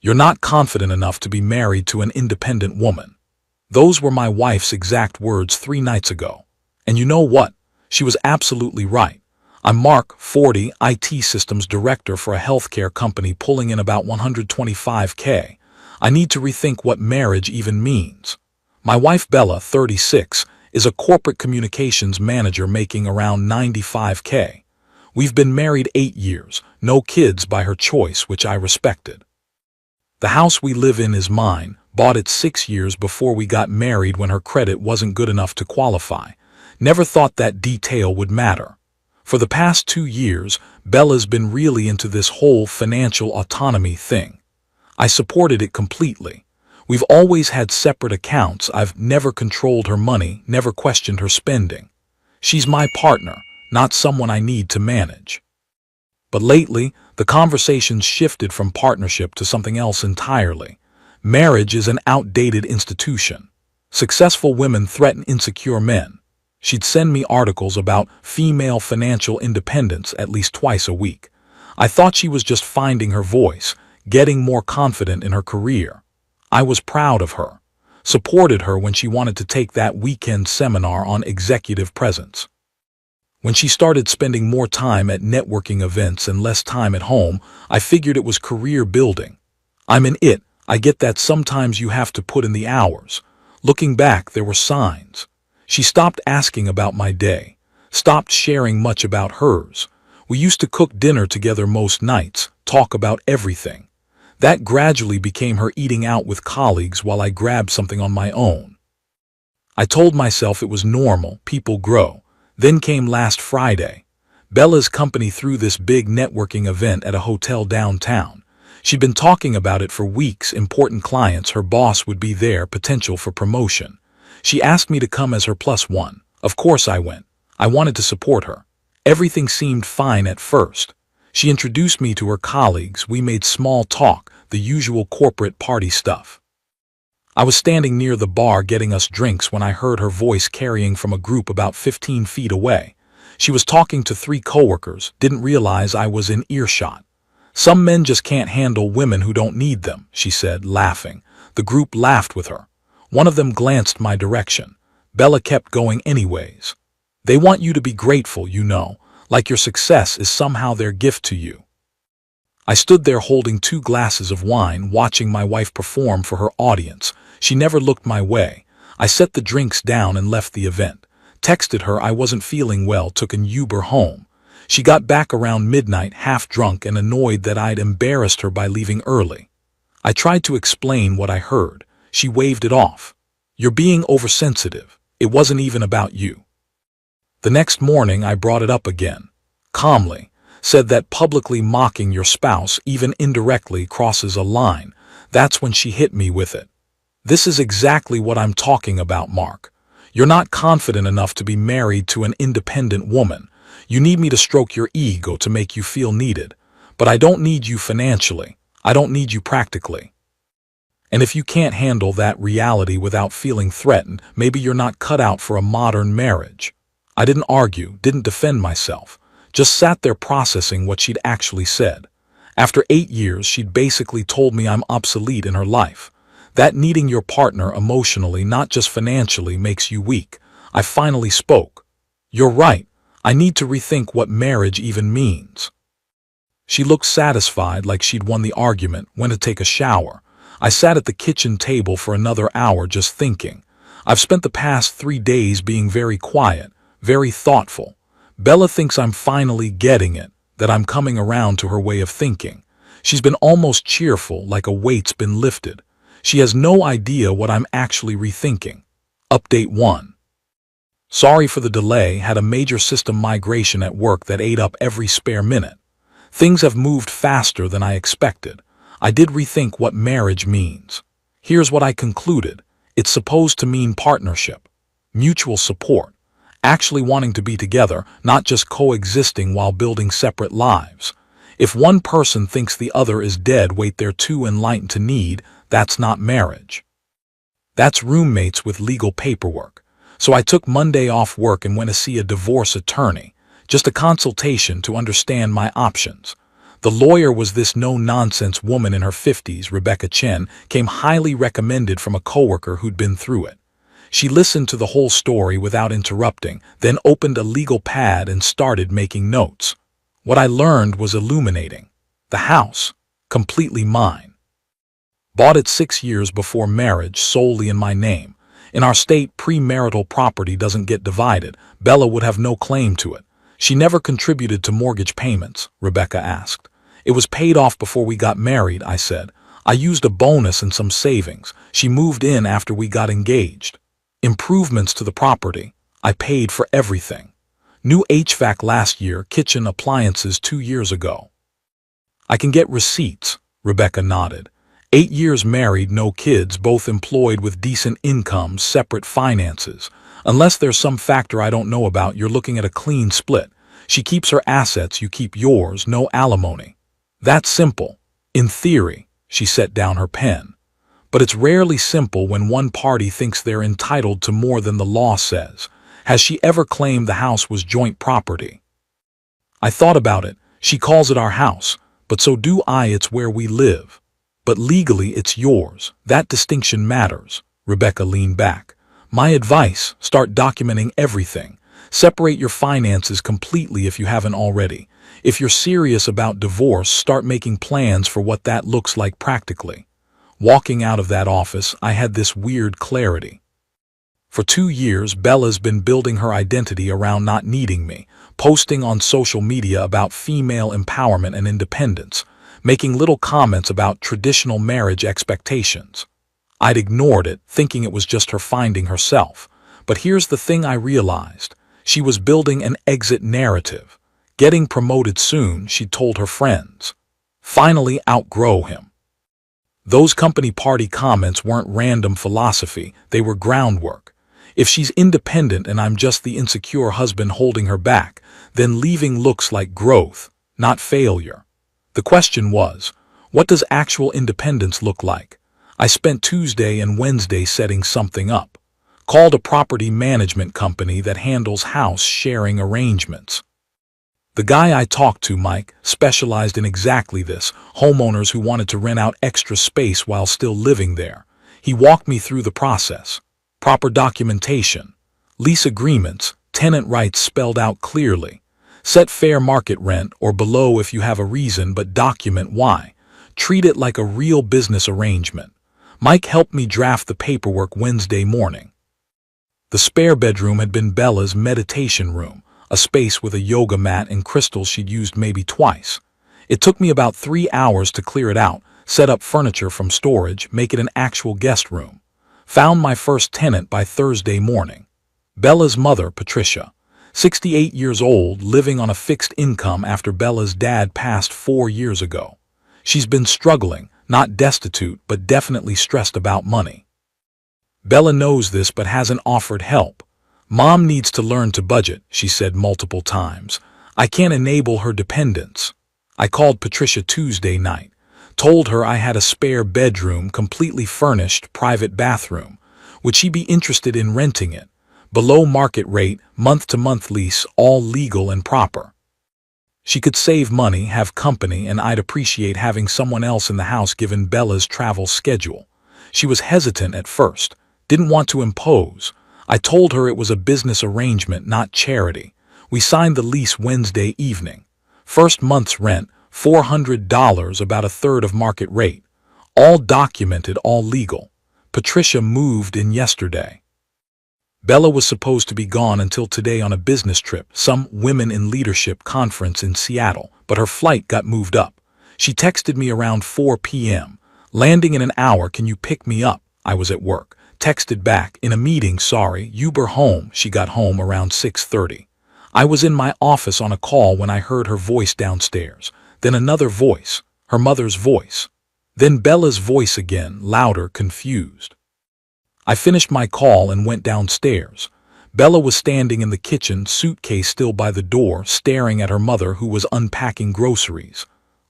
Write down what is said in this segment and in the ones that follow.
"You're not confident enough to be married to an independent woman." Those were my wife's exact words 3 nights ago. And you know what? She was absolutely right. I'm Mark, 40, IT systems director for a healthcare company pulling in about $125K. I need to rethink what marriage even means. My wife Bella, 36, is a corporate communications manager making around $95K. We've been married 8 years, no kids by her choice, which I respected. The house we live in is mine, bought it 6 years before we got married when her credit wasn't good enough to qualify. Never thought that detail would matter. For the past 2 years, Bella's been really into this whole financial autonomy thing. I supported it completely. We've always had separate accounts. I've never controlled her money, never questioned her spending. She's my partner, not someone I need to manage. But lately, the conversations shifted from partnership to something else entirely. Marriage is an outdated institution. Successful women threaten insecure men. She'd send me articles about female financial independence at least twice a week. I thought she was just finding her voice, getting more confident in her career. I was proud of her, supported her when she wanted to take that weekend seminar on executive presence. When she started spending more time at networking events and less time at home, I figured it was career building. I'm in it. I get that sometimes you have to put in the hours. Looking back, there were signs. She stopped asking about my day, stopped sharing much about hers. We used to cook dinner together most nights, talk about everything. That gradually became her eating out with colleagues while I grabbed something on my own. I told myself it was normal, people grow. Then came last Friday. Bella's company threw this big networking event at a hotel downtown. She'd been talking about it for weeks, important clients, her boss would be there, potential for promotion. She asked me to come as her +1. Of course I went. I wanted to support her. Everything seemed fine at first. She introduced me to her colleagues, we made small talk, the usual corporate party stuff. I was standing near the bar getting us drinks when I heard her voice carrying from a group about 15 feet away. She was talking to 3 coworkers, didn't realize I was in earshot. "Some men just can't handle women who don't need them," she said, laughing. The group laughed with her. One of them glanced my direction. Bella kept going anyways. "They want you to be grateful, you know, like your success is somehow their gift to you." I stood there holding 2 glasses of wine, watching my wife perform for her audience. She never looked my way. I set the drinks down and left the event. Texted her I wasn't feeling well, took an Uber home. She got back around midnight, half drunk and annoyed that I'd embarrassed her by leaving early. I tried to explain what I heard. She waved it off. "You're being oversensitive. It wasn't even about you." The next morning I brought it up again. Calmly. Said that publicly mocking your spouse, even indirectly, crosses a line. That's when she hit me with it. "This is exactly what I'm talking about, Mark. You're not confident enough to be married to an independent woman. You need me to stroke your ego to make you feel needed. But I don't need you financially. I don't need you practically. And if you can't handle that reality without feeling threatened, maybe you're not cut out for a modern marriage." I didn't argue, didn't defend myself. Just sat there processing what she'd actually said. After 8 years, she'd basically told me I'm obsolete in her life. That needing your partner emotionally, not just financially, makes you weak. I finally spoke. "You're right. I need to rethink what marriage even means." She looked satisfied, like she'd won the argument, went to take a shower. I sat at the kitchen table for another hour just thinking. I've spent the past 3 days being very quiet, very thoughtful. Bella thinks I'm finally getting it, that I'm coming around to her way of thinking. She's been almost cheerful, like a weight's been lifted. She has no idea what I'm actually rethinking. Update 1. Sorry for the delay, had a major system migration at work that ate up every spare minute. Things have moved faster than I expected. I did rethink what marriage means. Here's what I concluded. It's supposed to mean partnership, mutual support, actually wanting to be together, not just coexisting while building separate lives. If one person thinks the other is dead weight they're too enlightened to need, that's not marriage. That's roommates with legal paperwork. So I took Monday off work and went to see a divorce attorney, just a consultation to understand my options. The lawyer was this no-nonsense woman in her 50s, Rebecca Chen, came highly recommended from a coworker who'd been through it. She listened to the whole story without interrupting, then opened a legal pad and started making notes. What I learned was illuminating. The house, completely mine. Bought it 6 years before marriage, solely in my name. In our state, premarital property doesn't get divided. Bella would have no claim to it. She never contributed to mortgage payments, Rebecca asked. It was paid off before we got married, I said. I used a bonus and some savings. She moved in after we got engaged. Improvements to the property. I paid for everything. New HVAC last year, kitchen appliances 2 years ago. I can get receipts, Rebecca nodded. 8 years married, no kids, both employed with decent incomes, separate finances. Unless there's some factor I don't know about, you're looking at a clean split. She keeps her assets, you keep yours, no alimony. That's simple. In theory, she set down her pen. But it's rarely simple when one party thinks they're entitled to more than the law says. Has she ever claimed the house was joint property? I thought about it. She calls it our house, but so do I. It's where we live. But legally, it's yours. That distinction matters. Rebecca leaned back. My advice, start documenting everything. Separate your finances completely if you haven't already. If you're serious about divorce, start making plans for what that looks like practically. Walking out of that office, I had this weird clarity. For 2 years, Bella's been building her identity around not needing me, posting on social media about female empowerment and independence, making little comments about traditional marriage expectations. I'd ignored it, thinking it was just her finding herself. But here's the thing I realized. She was building an exit narrative. Getting promoted soon, she'd told her friends. Finally outgrow him. Those company party comments weren't random philosophy, they were groundwork. If she's independent and I'm just the insecure husband holding her back, then leaving looks like growth, not failure. The question was, what does actual independence look like? I spent Tuesday and Wednesday setting something up. Called a property management company that handles house sharing arrangements. The guy I talked to, Mike, specialized in exactly this, homeowners who wanted to rent out extra space while still living there. He walked me through the process. Proper documentation, lease agreements, tenant rights spelled out clearly. Set fair market rent or below if you have a reason, but document why. Treat it like a real business arrangement. Mike helped me draft the paperwork Wednesday morning. The spare bedroom had been Bella's meditation room, a space with a yoga mat and crystals she'd used maybe twice. It took me about 3 hours to clear it out, set up furniture from storage, make it an actual guest room. Found my first tenant by Thursday morning. Bella's mother, Patricia, 68 years old, living on a fixed income after Bella's dad passed 4 years ago. She's been struggling, not destitute, but definitely stressed about money. Bella knows this but hasn't offered help. Mom needs to learn to budget, she said multiple times. I can't enable her dependence. I called Patricia Tuesday night. Told her I had a spare bedroom, completely furnished, private bathroom. Would she be interested in renting it? Below market rate, month-to-month lease, all legal and proper. She could save money, have company, and I'd appreciate having someone else in the house given Bella's travel schedule. She was hesitant at first, didn't want to impose. I told her it was a business arrangement, not charity. We signed the lease Wednesday evening. First month's rent, $400, about a third of market rate. All documented, all legal. Patricia moved in yesterday. Bella was supposed to be gone until today on a business trip, some Women in Leadership conference in Seattle, but her flight got moved up. She texted me around 4 p.m. Landing in an hour, can you pick me up? I was at work. Texted back, in a meeting, sorry, Uber home. She got home around 6:30. I was in my office on a call when I heard her voice downstairs. Then another voice, her mother's voice. Then Bella's voice again, louder, confused. I finished my call and went downstairs. Bella was standing in the kitchen, suitcase still by the door, staring at her mother who was unpacking groceries.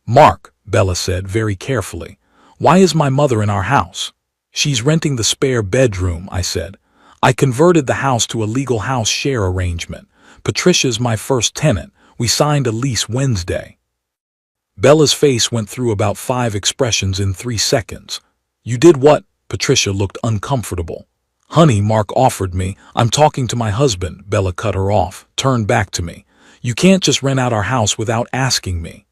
Mark, Bella said very carefully, why is my mother in our house? She's renting the spare bedroom, I said. I converted the house to a legal house share arrangement. Patricia's my first tenant. We signed a lease Wednesday. Bella's face went through about 5 expressions in 3 seconds. You did what? Patricia looked uncomfortable. Honey, Mark offered me. I'm talking to my husband. Bella cut her off, turned back to me. You can't just rent out our house without asking me.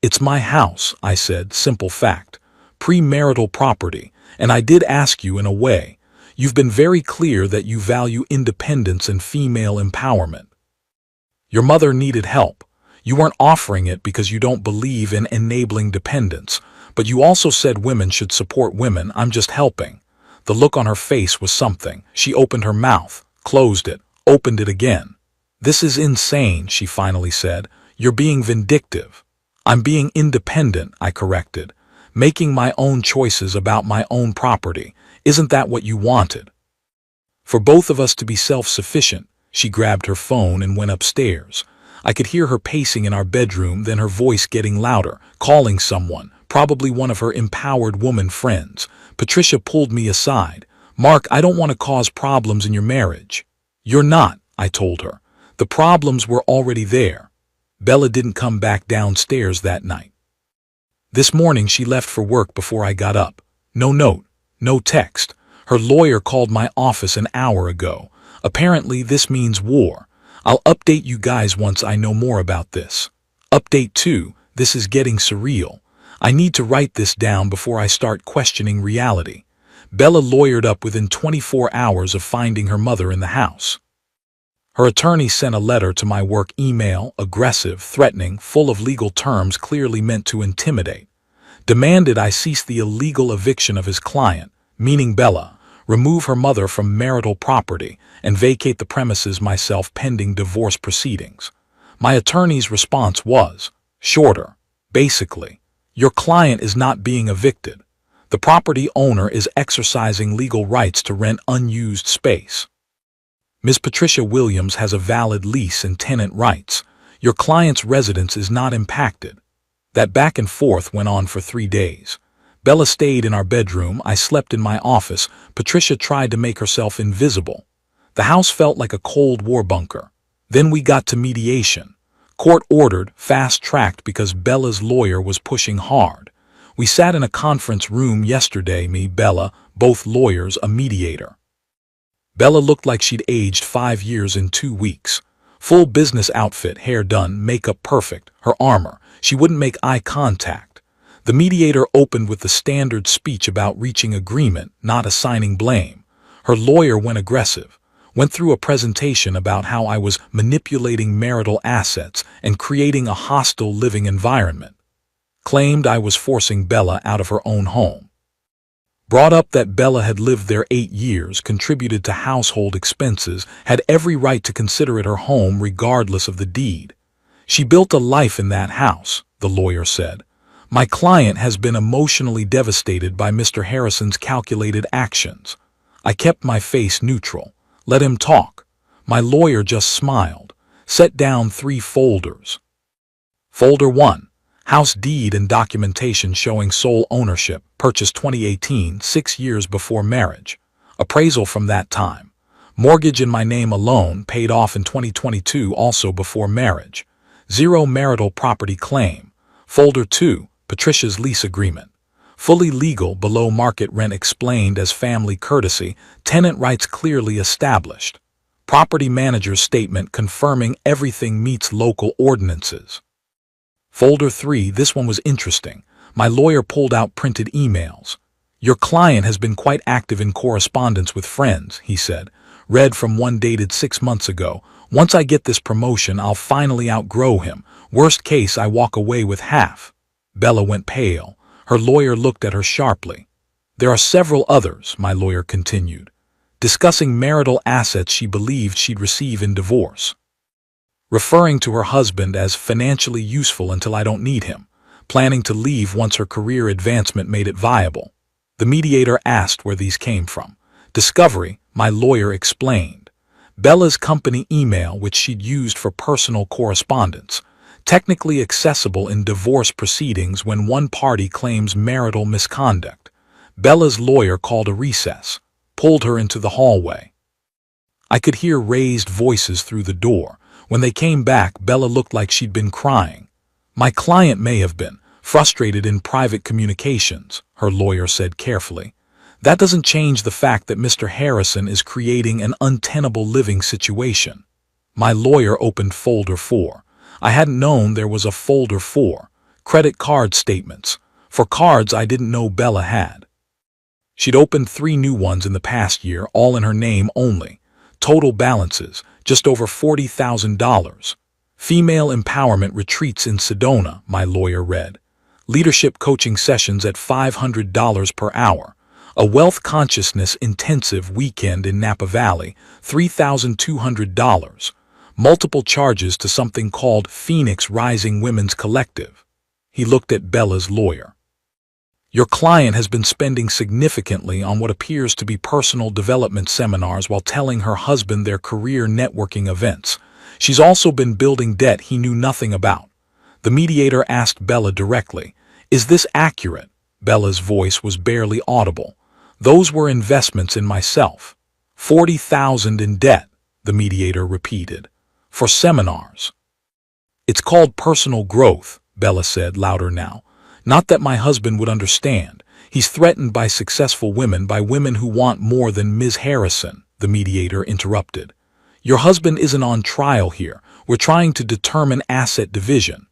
It's my house, I said, simple fact. Premarital property, and I did ask you in a way. You've been very clear that you value independence and female empowerment. Your mother needed help. You weren't offering it because you don't believe in enabling dependence, but you also said women should support women. I'm just helping. The look on her face was something. She opened her mouth, closed it, opened it again. This is insane, she finally said. You're being vindictive. I'm being independent, I corrected. Making my own choices about my own property. Isn't that what you wanted? For both of us to be self-sufficient, she grabbed her phone and went upstairs. I could hear her pacing in our bedroom, then her voice getting louder, calling someone, probably one of her empowered woman friends. Patricia pulled me aside. Mark, I don't want to cause problems in your marriage. You're not, I told her. The problems were already there. Bella didn't come back downstairs that night. This morning she left for work before I got up. No note, no text. Her lawyer called my office an hour ago. Apparently this means war. I'll update you guys once I know more about this. Update 2, this is getting surreal. I need to write this down before I start questioning reality. Bella lawyered up within 24 hours of finding her mother in the house. Her attorney sent a letter to my work email, aggressive, threatening, full of legal terms clearly meant to intimidate. Demanded I cease the illegal eviction of his client, meaning Bella, remove her mother from marital property, and vacate the premises myself pending divorce proceedings. My attorney's response was shorter. Basically, your client is not being evicted. The property owner is exercising legal rights to rent unused space. Ms. Patricia Williams has a valid lease and tenant rights. Your client's residence is not impacted. That back and forth went on for 3 days. Bella stayed in our bedroom, I slept in my office. Patricia tried to make herself invisible. The house felt like a Cold War bunker. Then we got to mediation. Court-ordered, fast-tracked because Bella's lawyer was pushing hard. We sat in a conference room yesterday, me, Bella, both lawyers, a mediator. Bella looked like she'd aged 5 years in 2 weeks. Full business outfit, hair done, makeup perfect, her armor. She wouldn't make eye contact. The mediator opened with the standard speech about reaching agreement, not assigning blame. Her lawyer went aggressive, went through a presentation about how I was manipulating marital assets and creating a hostile living environment. Claimed I was forcing Bella out of her own home. Brought up that Bella had lived there 8 years, contributed to household expenses, had every right to consider it her home regardless of the deed. She built a life in that house, the lawyer said. My client has been emotionally devastated by Mr. Harrison's calculated actions. I kept my face neutral. Let him talk. My lawyer just smiled. Set down 3 folders. Folder 1. House deed and documentation showing sole ownership, purchased 2018, 6 years before marriage. Appraisal from that time. Mortgage in my name alone, paid off in 2022, also before marriage. 0 marital property claim. Folder 2, Patricia's lease agreement. Fully legal, below market rent explained as family courtesy, tenant rights clearly established. Property manager's statement confirming everything meets local ordinances. Folder 3, this one was interesting. My lawyer pulled out printed emails. Your client has been quite active in correspondence with friends, he said. Read from one dated 6 months ago. Once I get this promotion, I'll finally outgrow him. Worst case, I walk away with half. Bella went pale. Her lawyer looked at her sharply. There are several others, my lawyer continued, discussing marital assets she believed she'd receive in divorce. Referring to her husband as financially useful until I don't need him, planning to leave once her career advancement made it viable. The mediator asked where these came from. Discovery, my lawyer explained. Bella's company email, which she'd used for personal correspondence, technically accessible in divorce proceedings when one party claims marital misconduct. Bella's lawyer called a recess, pulled her into the hallway. I could hear raised voices through the door. When they came back, Bella looked like she'd been crying. My client may have been, frustrated in private communications, her lawyer said carefully. That doesn't change the fact that Mr. Harrison is creating an untenable living situation. My lawyer opened folder 4. I hadn't known there was a folder 4. Credit card statements. For cards I didn't know Bella had. She'd opened 3 new ones in the past year, all in her name only. Total balances, just over $40,000. Female empowerment retreats in Sedona, my lawyer read. Leadership coaching sessions at $500 per hour. A wealth consciousness intensive weekend in Napa Valley, $3,200. Multiple charges to something called Phoenix Rising Women's Collective. He looked at Bella's lawyer. Your client has been spending significantly on what appears to be personal development seminars while telling her husband their career networking events. She's also been building debt he knew nothing about. The mediator asked Bella directly, "Is this accurate?" Bella's voice was barely audible. "Those were investments in myself." $40,000 in debt, the mediator repeated. For seminars. It's called personal growth, Bella said, louder now. Not that my husband would understand. He's threatened by successful women, by women who want more than Ms. Harrison, the mediator interrupted. Your husband isn't on trial here. We're trying to determine asset division.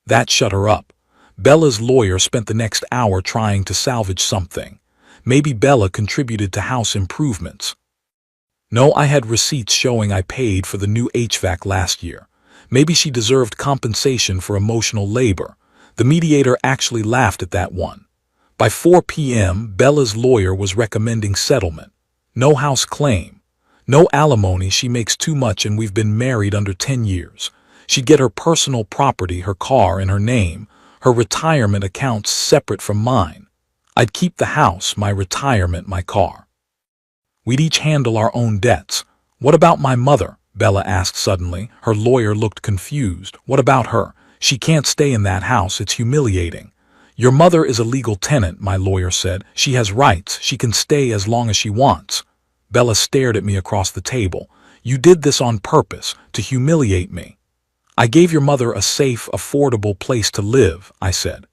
That shut her up. Bella's lawyer spent the next hour trying to salvage something. Maybe Bella contributed to house improvements. No, I had receipts showing I paid for the new HVAC last year. Maybe she deserved compensation for emotional labor. The mediator actually laughed at that one. By 4 p.m., Bella's lawyer was recommending settlement. No house claim. No alimony, she makes too much and we've been married under 10 years. She'd get her personal property, her car in her name, her retirement accounts separate from mine. I'd keep the house, my retirement, my car. We'd each handle our own debts. What about my mother? Bella asked suddenly. Her lawyer looked confused. What about her? She can't stay in that house. It's humiliating. Your mother is a legal tenant, my lawyer said. She has rights. She can stay as long as she wants. Bella stared at me across the table. You did this on purpose, to humiliate me. I gave your mother a safe, affordable place to live, I said.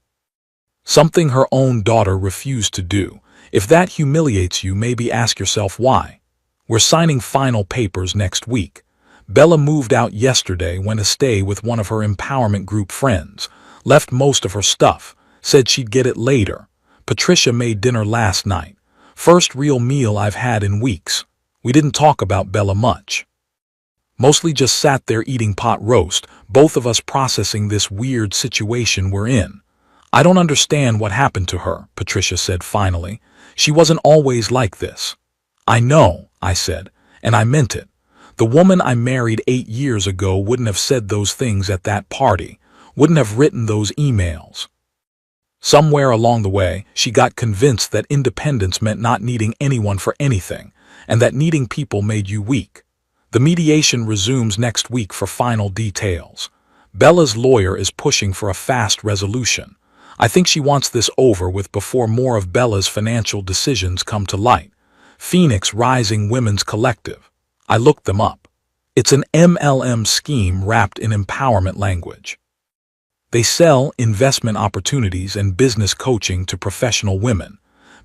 Something her own daughter refused to do. If that humiliates you, maybe ask yourself why. We're signing final papers next week. Bella moved out yesterday, went to stay with one of her empowerment group friends, left most of her stuff, said she'd get it later. Patricia made dinner last night. First real meal I've had in weeks. We didn't talk about Bella much. Mostly just sat there eating pot roast, both of us processing this weird situation we're in. I don't understand what happened to her, Patricia said finally. She wasn't always like this. I know, I said, and I meant it. The woman I married 8 years ago wouldn't have said those things at that party, wouldn't have written those emails. Somewhere along the way, she got convinced that independence meant not needing anyone for anything, and that needing people made you weak. The mediation resumes next week for final details. Bella's lawyer is pushing for a fast resolution. I think she wants this over with before more of Bella's financial decisions come to light. Phoenix Rising Women's Collective. I looked them up. It's an MLM scheme wrapped in empowerment language. They sell investment opportunities and business coaching to professional women.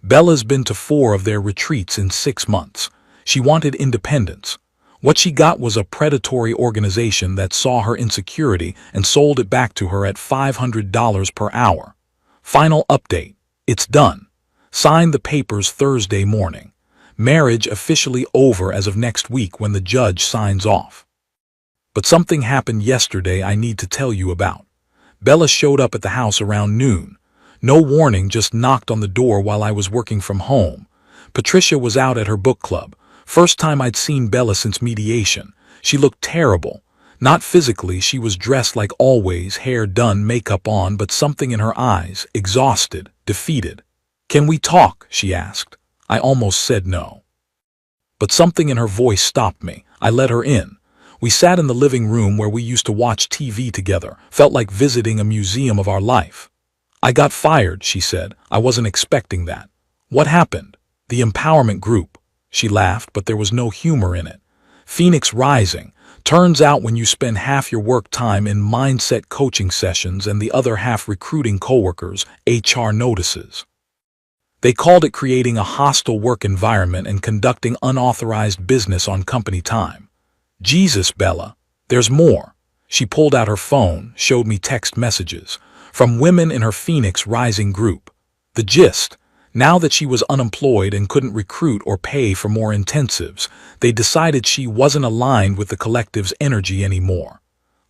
Bella's been to 4 of their retreats in 6 months. She wanted independence. What she got was a predatory organization that saw her insecurity and sold it back to her at $500 per hour. Final update. It's done. Signed the papers Thursday morning. Marriage officially over as of next week when the judge signs off. But something happened yesterday I need to tell you about. Bella showed up at the house around noon. No warning, just knocked on the door while I was working from home. Patricia was out at her book club. First time I'd seen Bella since mediation. She looked terrible. Not physically, she was dressed like always, hair done, makeup on, but something in her eyes, exhausted, defeated. Can we talk? She asked. I almost said no. But something in her voice stopped me. I let her in. We sat in the living room where we used to watch TV together. Felt like visiting a museum of our life. I got fired, she said. I wasn't expecting that. What happened? The empowerment group. She laughed, but there was no humor in it. Phoenix Rising. Turns out when you spend half your work time in mindset coaching sessions and the other half recruiting coworkers, HR notices. They called it creating a hostile work environment and conducting unauthorized business on company time. Jesus, Bella, there's more. She pulled out her phone, showed me text messages from women in her Phoenix Rising group. The gist: now that she was unemployed and couldn't recruit or pay for more intensives, they decided she wasn't aligned with the collective's energy anymore.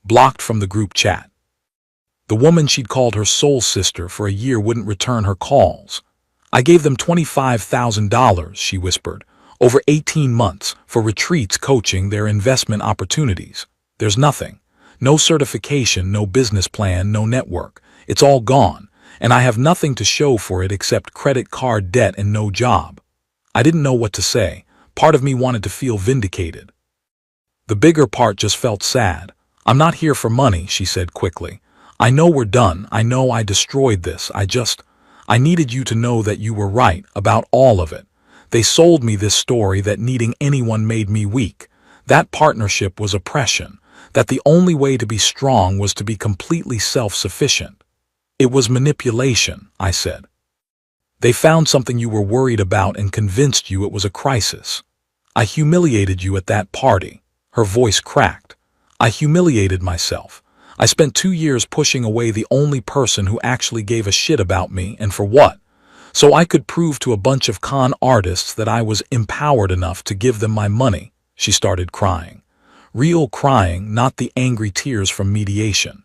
Blocked from the group chat. The woman she'd called her soul sister for a year wouldn't return her calls. I gave them $25,000, she whispered, over 18 months for retreats coaching their investment opportunities. There's nothing. No certification, no business plan, no network. It's all gone, and I have nothing to show for it except credit card debt and no job. I didn't know what to say. Part of me wanted to feel vindicated. The bigger part just felt sad. I'm not here for money, she said quickly. I know we're done. I know I destroyed this. I needed you to know that you were right about all of it. They sold me this story that needing anyone made me weak. That partnership was oppression. That the only way to be strong was to be completely self-sufficient. It was manipulation, I said. They found something you were worried about and convinced you it was a crisis. I humiliated you at that party. Her voice cracked. I humiliated myself. I spent 2 years pushing away the only person who actually gave a shit about me, and for what? So I could prove to a bunch of con artists that I was empowered enough to give them my money. She started crying. Real crying, not the angry tears from mediation.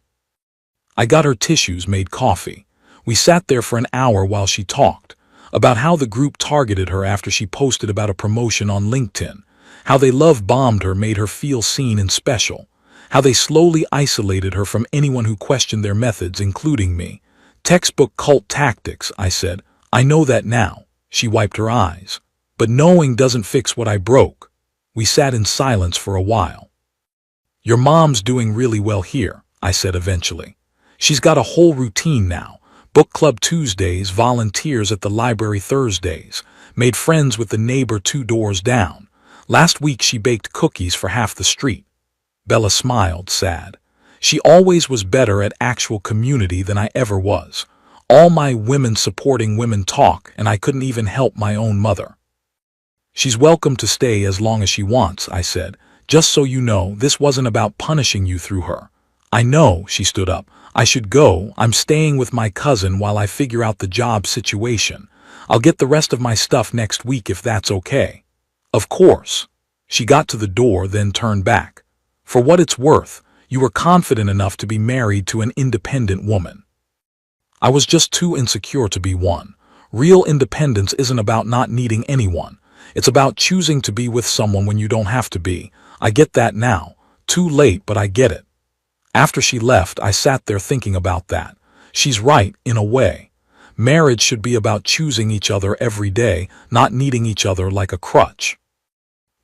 I got her tissues, made coffee. We sat there for an hour while she talked about how the group targeted her after she posted about a promotion on LinkedIn, how they love-bombed her, made her feel seen and special, how they slowly isolated her from anyone who questioned their methods, including me. Textbook cult tactics, I said. I know that now. She wiped her eyes. But knowing doesn't fix what I broke. We sat in silence for a while. Your mom's doing really well here, I said eventually. She's got a whole routine now. Book club Tuesdays, volunteers at the library Thursdays, made friends with the neighbor 2 doors down. Last week she baked cookies for half the street. Bella smiled, sad. She always was better at actual community than I ever was. All my women supporting women talk, and I couldn't even help my own mother. She's welcome to stay as long as she wants, I said. Just so you know, this wasn't about punishing you through her. I know, she stood up. I should go. I'm staying with my cousin while I figure out the job situation. I'll get the rest of my stuff next week if that's okay. Of course. She got to the door, then turned back. For what it's worth, you were confident enough to be married to an independent woman. I was just too insecure to be one. Real independence isn't about not needing anyone. It's about choosing to be with someone when you don't have to be. I get that now. Too late, but I get it. After she left, I sat there thinking about that. She's right, in a way. Marriage should be about choosing each other every day, not needing each other like a crutch.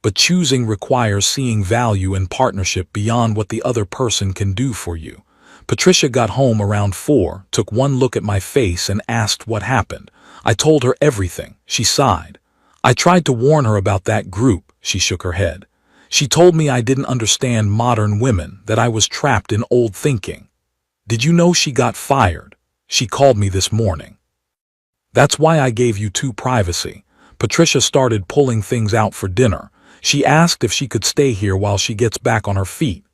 But choosing requires seeing value in partnership beyond what the other person can do for you. Patricia got home around 4, took one look at my face and asked what happened. I told her everything. She sighed. I tried to warn her about that group. She shook her head. She told me I didn't understand modern women, that I was trapped in old thinking. Did you know she got fired? She called me this morning. That's why I gave you 2 privacy. Patricia started pulling things out for dinner. She asked if she could stay here while she gets back on her feet.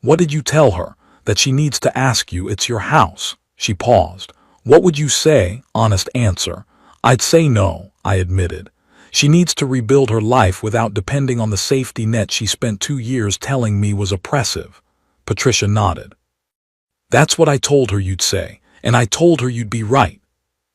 What did you tell her? That she needs to ask you. It's your house. She paused. What would you say? Honest answer. I'd say no, I admitted. She needs to rebuild her life without depending on the safety net she spent 2 years telling me was oppressive. Patricia nodded. That's what I told her you'd say, and I told her you'd be right.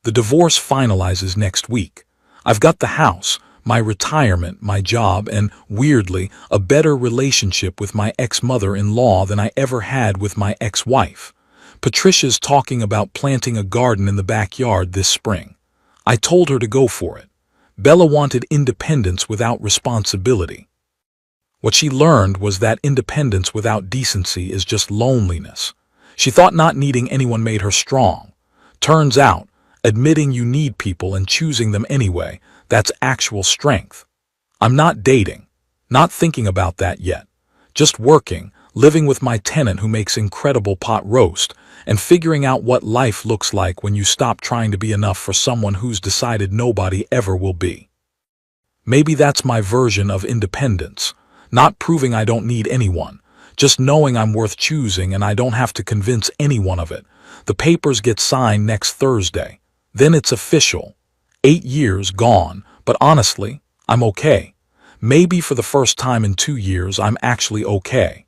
The divorce finalizes next week. I've got the house, my retirement, my job, and, weirdly, a better relationship with my ex-mother-in-law than I ever had with my ex-wife. Patricia's talking about planting a garden in the backyard this spring. I told her to go for it. Bella wanted independence without responsibility. What she learned was that independence without decency is just loneliness. She thought not needing anyone made her strong. Turns out, admitting you need people and choosing them anyway, that's actual strength. I'm not dating. Not thinking about that yet. Just working, living with my tenant who makes incredible pot roast, and figuring out what life looks like when you stop trying to be enough for someone who's decided nobody ever will be. Maybe that's my version of independence, not proving I don't need anyone, just knowing I'm worth choosing and I don't have to convince anyone of it. The papers get signed next Thursday. Then it's official. 8 years gone, but honestly, I'm okay. Maybe for the first time in 2 years, I'm actually okay.